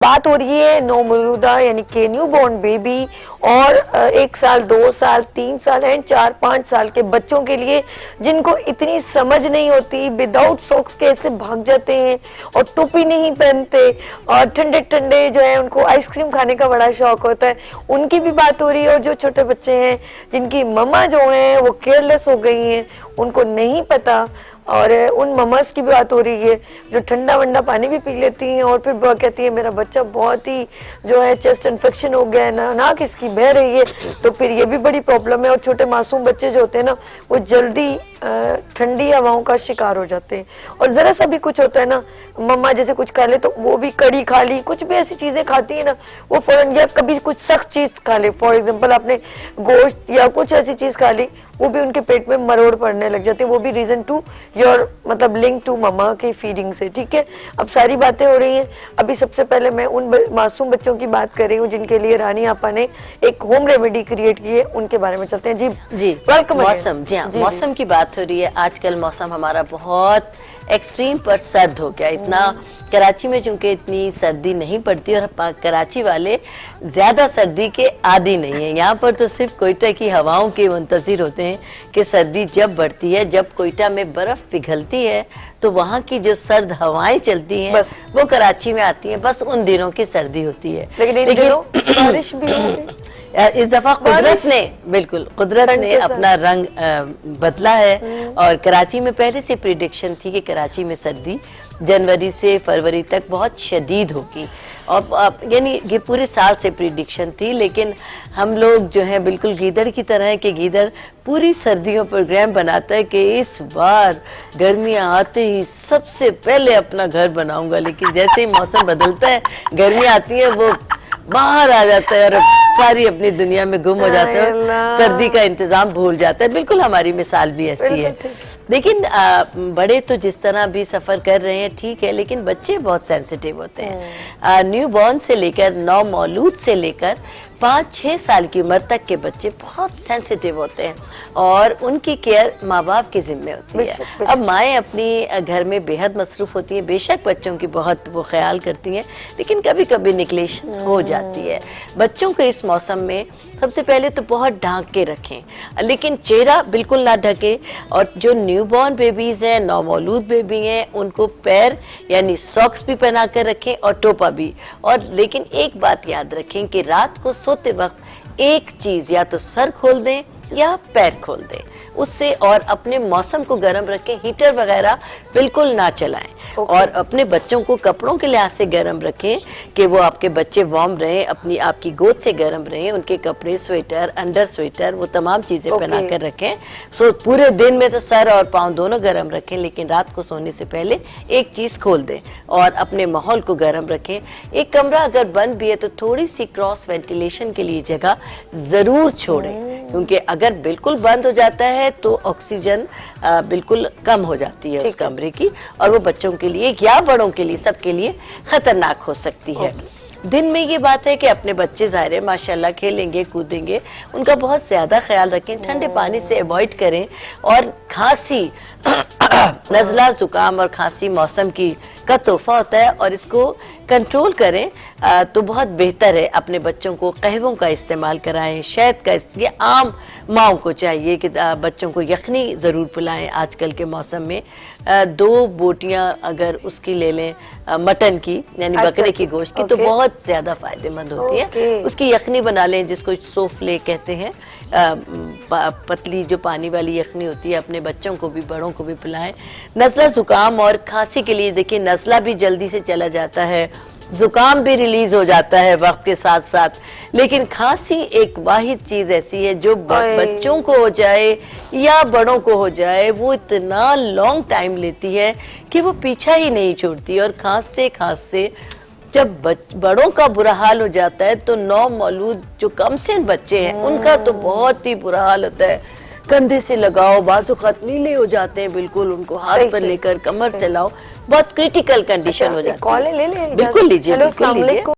बात हो रही है नवमौलूदा यानी कि न्यू बॉर्न बेबी और 1 साल 2 साल 3 साल एंड 4-5 साल के बच्चों के लिए जिनको इतनी समझ नहीं होती, विदाउट सॉक्स के ऐसे भाग जाते हैं और टोपी नहीं पहनते और ठंडे ठंडे जो है उनको आइसक्रीम खाने का बड़ा शौक होता है, उनकी भी बात हो रही है। और जो छोटे बच्चे हैं जिनकी मम्मा जो हैं वो केयरलेस हो गई हैं, उनको नहीं पता, और उन ममास की भी बात हो रही है जो ठंडा वंडा पानी भी पी लेती हैं और फिर कहती है मेरा बच्चा बहुत ही जो है चेस्ट इन्फेक्शन हो गया है, नाक इसकी बह रही है, तो फिर ये भी बड़ी प्रॉब्लम है। और छोटे मासूम बच्चे जो होते हैं ना वो जल्दी ठंडी हवाओं का शिकार हो जाते हैं। और जरा सा भी कुछ होता है ना, मम्मा जैसे कुछ खा ले तो वो भी कड़ी खा ली, कुछ भी ऐसी चीजें खाती है ना वो फौरन, या कभी कुछ सख्त चीज खा ले, फॉर एग्जाम्पल आपने गोश्त या कुछ ऐसी चीज खा ली, वो भी उनके पेट में मरोड़ पड़ने लग जाती है। वो भी रीजन टू योर मतलब लिंक टू मम्मा की फीडिंग से। ठीक है, अब सारी बातें हो रही हैं। अभी सबसे पहले मैं उन मासूम बच्चों की बात कर रही हूँ जिनके लिए रानी आपा ने एक होम रेमेडी क्रिएट की है, उनके बारे में चलते हैं। जी जी, वेलकम। मौसम, जी हाँ, मौसम की बात हो रही है। आजकल मौसम हमारा बहुत एक्सट्रीम पर सर्द हो गया। इतना कराची में चूंकि इतनी सर्दी नहीं पड़ती और कराची वाले ज्यादा सर्दी के आदी नहीं है। यहाँ पर तो सिर्फ कोयटा की हवाओं के मुंतजिर होते हैं कि सर्दी जब बढ़ती है, जब कोयटा में बर्फ पिघलती है तो वहाँ की जो सर्द हवाएं चलती हैं वो कराची में आती हैं, बस उन दिनों की सर्दी होती है। लेकिन बारिश भी हो रही इस दफा कुदरत ने, बिल्कुल कुदरत ने अपना रंग बदला है। और कराची में पहले से प्रिडिक्शन थी कि कराची में सर्दी जनवरी से फरवरी तक बहुत शदीद होगी, और यानी ये पूरे साल से प्रिडिक्शन थी। लेकिन हम लोग जो है बिल्कुल गीदड़ की तरह है कि गीदड़ पूरी सर्दियों प्रोग्राम बनाता है कि इस बार गर्मियां आते ही सबसे पहले अपना घर बनाऊंगा, लेकिन जैसे ही मौसम बदलता है गर्मियां आती है वो बाहर आ जाता है और सारी अपनी दुनिया में गुम हो जाता है, सर्दी का इंतजाम भूल जाता है। बिल्कुल हमारी मिसाल भी ऐसी है। लेकिन बड़े तो जिस तरह भी सफर कर रहे हैं ठीक है, लेकिन बच्चे बहुत सेंसिटिव होते हैं। न्यू बॉर्न से लेकर नवमौलूद से लेकर 5-6 साल की उम्र तक के बच्चे बहुत सेंसिटिव होते हैं और उनकी केयर माँ बाप के जिम्मे होती है। अब माएँ अपनी घर में बेहद मसरूफ होती हैं, बेशक बच्चों की बहुत वो ख्याल करती हैं, लेकिन कभी कभी निग्लेक्शन हो जाती है। बच्चों को इस मौसम में सबसे पहले तो बहुत ढांक के रखें, लेकिन चेहरा बिल्कुल ना ढके। और जो न्यूबॉर्न बेबीज हैं, नवमौलूद बेबी हैं, उनको पैर यानी सॉक्स भी पहना कर रखें और टोपा भी। और लेकिन एक बात याद रखें कि रात को सोते वक्त एक चीज या तो सर खोल दें या पैर खोल दें उससे, और अपने मौसम को गर्म रखें, हीटर वगैरह बिल्कुल ना चलाएं। और अपने बच्चों को कपड़ों के लिहाज से गर्म रखें कि वो आपके बच्चे वार्म रहें, अपनी आपकी गोद से गर्म रहें, उनके कपड़े, स्वेटर, अंडर स्वेटर, वो तमाम चीजें पहना कर रखें। सो पूरे दिन में तो सर और पाँव दोनों गर्म रखें, लेकिन रात को सोने से पहले एक चीज खोल दें और अपने माहौल को गर्म रखें। एक कमरा अगर बंद भी है तो थोड़ी सी क्रॉस वेंटिलेशन के लिए जगह जरूर छोड़ें, क्योंकि अगर बिल्कुल बंद हो जाता है तो ऑक्सीजन बिल्कुल कम हो जाती है उस कमरे की, और वो बच्चों के लिए या बड़ों के लिए सबके लिए खतरनाक हो सकती है। दिन में ये बात है कि अपने बच्चे ज़ाहिर है माशाल्लाह खेलेंगे कूदेंगे, उनका बहुत ज़्यादा ख्याल रखें, ठंडे पानी से अवॉइड करें। और खांसी नज़ला जुकाम और खांसी मौसम का तोहफा होता है और इसको कंट्रोल करें तो बहुत बेहतर है। अपने बच्चों को कहवों का इस्तेमाल कराएं, शहद का, ये आम माओं को चाहिए कि बच्चों को यखनी ज़रूर पिलाएं। आजकल के मौसम में 2 बोटियां अगर उसकी ले लें मटन की यानी बकरे की गोश्त की तो बहुत ज़्यादा फ़ायदेमंद होती है। उसकी यखनी बना लें जिसको सोफले कहते हैं, पतली जो पानी वाली यखनी होती है, अपने बच्चों को भी बड़ों को भी पिलाएं। नज़ला जुकाम और खांसी के लिए देखिए नज़ला भी जल्दी से चला जाता है, जुकाम भी रिलीज हो जाता है वक्त के साथ साथ, लेकिन खांसी एक वाहिद चीज ऐसी है जो बच्चों को हो जाए या बड़ों को हो जाए वो इतना लॉन्ग टाइम लेती है कि वो पीछा ही नहीं छोड़ती। और खांसते जब बड़ों का बुरा हाल हो जाता है तो नवमौलूद जो कमसिन बच्चे हैं उनका तो बहुत ही बुरा हाल होता है। कंधे से लगाओ, बाजुकात नीले हो जाते हैं बिल्कुल, उनको हाथ पर लेकर कमर से लाओ, बहुत क्रिटिकल कंडीशन हो जाती है। कॉल ले लें, बिल्कुल लीजिए, बिल्कुल लीजिए।